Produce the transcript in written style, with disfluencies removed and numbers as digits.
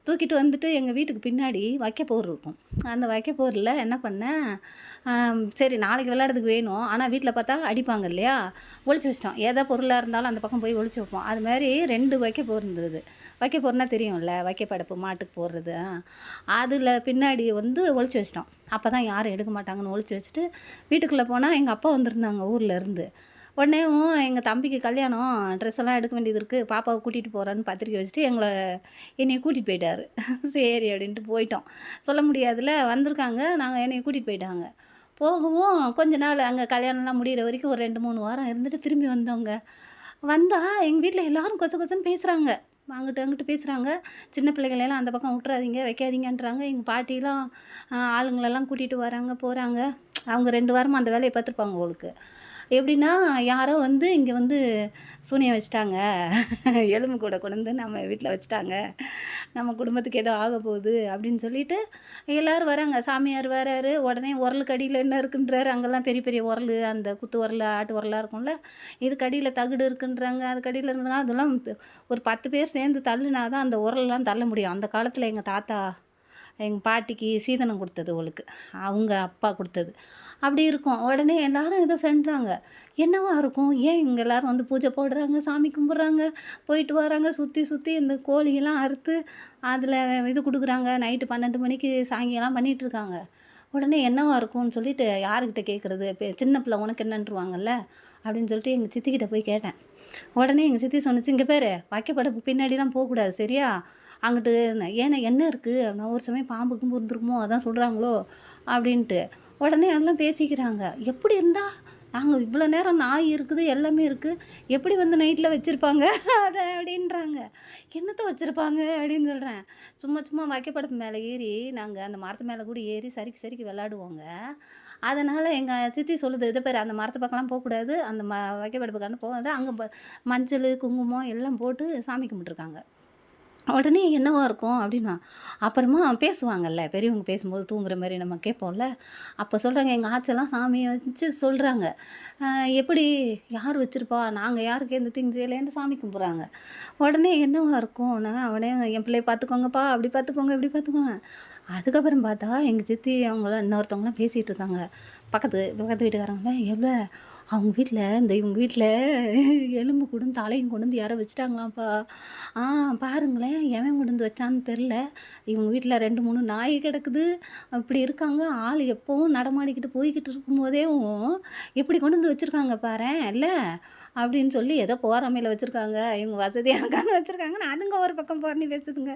தூக்கிட்டு வந்துட்டு எங்கள் வீட்டுக்கு பின்னாடி வைக்கப்போர் இருக்கும். அந்த வைக்கப்போரில் என்ன பண்ணேன், சரி நாளைக்கு விளையாடுறதுக்கு வேணும். ஆனால் வீட்டில் பார்த்தா அடிப்பாங்க இல்லையா? ஒளிச்சு வச்சுட்டோம். எதா பொருளாக இருந்தாலும் அந்த பக்கம் போய் ஒளிச்சு வைப்போம். அது மாதிரி 2 வைக்கப்போர் இருந்தது. வைக்கப்போர்னா தெரியும்ல, வைக்கப்படப்பு மாட்டுக்கு போடுறது. அதில் பின்னாடி வந்து ஒளிச்சு வச்சுட்டோம். அப்போ தான் யாரும் எடுக்க மாட்டாங்கன்னு ஒளிச்சு வச்சுட்டு, வீட்டுக்குள்ளே போனால் எங்கள் அப்பா வந்திருந்தாங்க ஊர்ல இருந்து. உடனேவும் எங்கள் தம்பிக்கு கல்யாணம், ட்ரெஸ் எல்லாம் எடுக்க வேண்டியது இருக்குது, பாப்பாவை கூட்டிகிட்டு போகிறேன்னு பத்திரிக்கை வச்சுட்டு என்னைய கூட்டிகிட்டு போயிட்டாரு. சரி அப்படின்ட்டு போயிட்டோம். சொல்ல முடியாதுல்ல, வந்திருக்காங்க, என்னைய கூட்டிகிட்டு போயிட்டாங்க. போகவும் கொஞ்ச நாள் அங்கே கல்யாணம்லாம் முடியிற வரைக்கும் ஒரு 2, 3 வாரம் இருந்துட்டு திரும்பி வந்தோங்க. வந்தா எங்கள் வீட்டில் எல்லாரும் கொச கொசன்னு பேசுகிறாங்க. அங்கிட்டு அங்கிட்டு பேசுகிறாங்க. சின்ன பிள்ளைகளெல்லாம் அந்த பக்கம் விட்றாதீங்க, வைக்காதீங்கன்றாங்க. எங்கள் பாட்டிலாம் ஆளுங்களெல்லாம் கூட்டிகிட்டு வராங்க, போகிறாங்க. அவங்க 2 வாரமாக அந்த வேலையை பார்த்துருப்பாங்க போலுக்கு. எப்படின்னா, யாரோ வந்து இங்கே வந்து சூனியம் வச்சுட்டாங்க. எலும்பு கூட கொண்டு வந்து நம்ம வீட்டில் வச்சுட்டாங்க. நம்ம குடும்பத்துக்கு ஏதோ ஆகப்போகுது அப்படின்னு சொல்லிட்டு எல்லோரும் வராங்க. சாமியார் வராரு. உடனே உரலுக்கு அடியில் என்ன இருக்குன்றாரு. அங்கெல்லாம் பெரிய பெரிய உரல், அந்த குத்து உரல், ஆட்டு உரலாக இருக்கும்ல. இதுக்கு அடியில் தகடு இருக்குன்றாங்க, அதுக்கு அடியில் இருக்குறாங்க. அதெல்லாம் ஒரு 10 பேர் சேர்ந்து தள்ளுனா தான் அந்த உரல்லாம் தள்ள முடியும். அந்த காலத்தில் எங்கள் தாத்தா, எங்கள் பாட்டிக்கு சீதனம் கொடுத்தது அவளுக்கு. அவங்க அப்பா கொடுத்தது. அப்படி இருக்கும். உடனே எல்லாரும் ஏதோ சென்றாங்க. என்னவா இருக்கும்? ஏன் இவங்க எல்லாரும் வந்து பூஜை போடுறாங்க, சாமி கும்பிட்றாங்க, போயிட்டு வராங்க, சுற்றி சுற்றி இந்த கோழியெல்லாம் அறுத்து அதில் இது கொடுக்குறாங்க. நைட்டு 12 மணிக்கு சாங்கியெல்லாம் பண்ணிகிட்ருக்காங்க. உடனே என்னவா இருக்கும்னு சொல்லிட்டு யாருக்கிட்ட கேட்குறது? சின்ன பிள்ளை உனக்கு என்னன்றுவாங்கல்ல அப்படின்னு சொல்லிட்டு எங்கள் சித்திக்கிட்ட போய் கேட்டேன். உடனே எங்கள் சித்தி சொன்னுச்சு, இங்கே பாரு, வைக்கப்படப்பு பின்னாடிலாம் போகக்கூடாது சரியா? அங்கிட்டு ஏன்னா என்ன இருக்குது? நான் ஒரு சமயம் பாம்பு கீம்பு இருந்திருக்குமோ, அதான் சொல்கிறாங்களோ அப்படின்ட்டு. உடனே எல்லாம் பேசிக்கிறாங்க. எப்படி இருந்தா? நாங்கள் இவ்வளோ நேரம் நாய் இருக்குது, எல்லாமே இருக்குது, எப்படி வந்து நைட்டில் வச்சுருப்பாங்க அதை அப்படின்றாங்க. என்னத்த வச்சுருப்பாங்க அப்படின்னு சொல்கிறேன். சும்மா சும்மா வைக்கப்படப்பு மேலே ஏறி நாங்கள் அந்த மரத்து மேலே கூட ஏறி சறுக்கி சறுக்கி விளாடுவோங்க. அதனால் எங்கள் சித்தி சொல்லுது, இதை பாரு, அந்த மரத்து பக்கம்லாம் போகக்கூடாது, அந்த வைக்கப்படப்புக்கான போகாது, அங்கே மஞ்சள் குங்குமம் எல்லாம் போட்டு சாமி கும்பிட்ருக்காங்க. உடனே என்னவா இருக்கும் அப்படின்னா, அப்புறமா பேசுவாங்கல்ல, பெரியவங்க பேசும்போது தூங்குற மாரி நம்ம கேட்போம்ல. அப்போ சொல்கிறாங்க, எங்கள் ஆச்செல்லாம் சாமியை வச்சு சொல்கிறாங்க. எப்படி? யார் வச்சுருப்பா? நாங்கள் யாருக்கு எந்த தீங்கு செய்யலைன்னு சாமி கும்பிட்றாங்க. உடனே என்னவா இருக்கும்னா, அவனே என் பிள்ளைய பார்த்துக்கோங்கப்பா, அப்படி பார்த்துக்கோங்க, இப்படி பார்த்துக்கோங்க. அதுக்கப்புறம் பார்த்தா எங்கள் சித்தி அவங்களாம் இன்னொருத்தவங்களாம் பேசிகிட்டு இருக்காங்க. பக்கத்து பக்கத்து வீட்டுக்காரங்களாம், எவ்வளோ அவங்க வீட்டில் இவங்க வீட்டில் எலும்பு கூடும் தலையும் கொண்டு வந்து யாரோ வச்சுட்டாங்களாம்ப்பா. பாருங்களேன், எவன் கொண்டு வந்து வச்சான்னு தெரில. இவங்க வீட்டில் 2, 3 நாய் கிடக்குது. அப்படி இருக்காங்க. ஆள் எப்பவும் நடமாடிக்கிட்டு போய்க்கிட்டு இருக்கும்போதேவும் எப்படி கொண்டு வந்து வச்சுருக்காங்க பாரேன் இல்ல அப்படின்னு சொல்லி, ஏதோ போறாமையில வச்சுருக்காங்க, இவங்க வசதியாக இருக்கான்னு வச்சுருக்காங்கன்னு அதுங்க ஒரு பக்கம் புரணி பேசுதுங்க.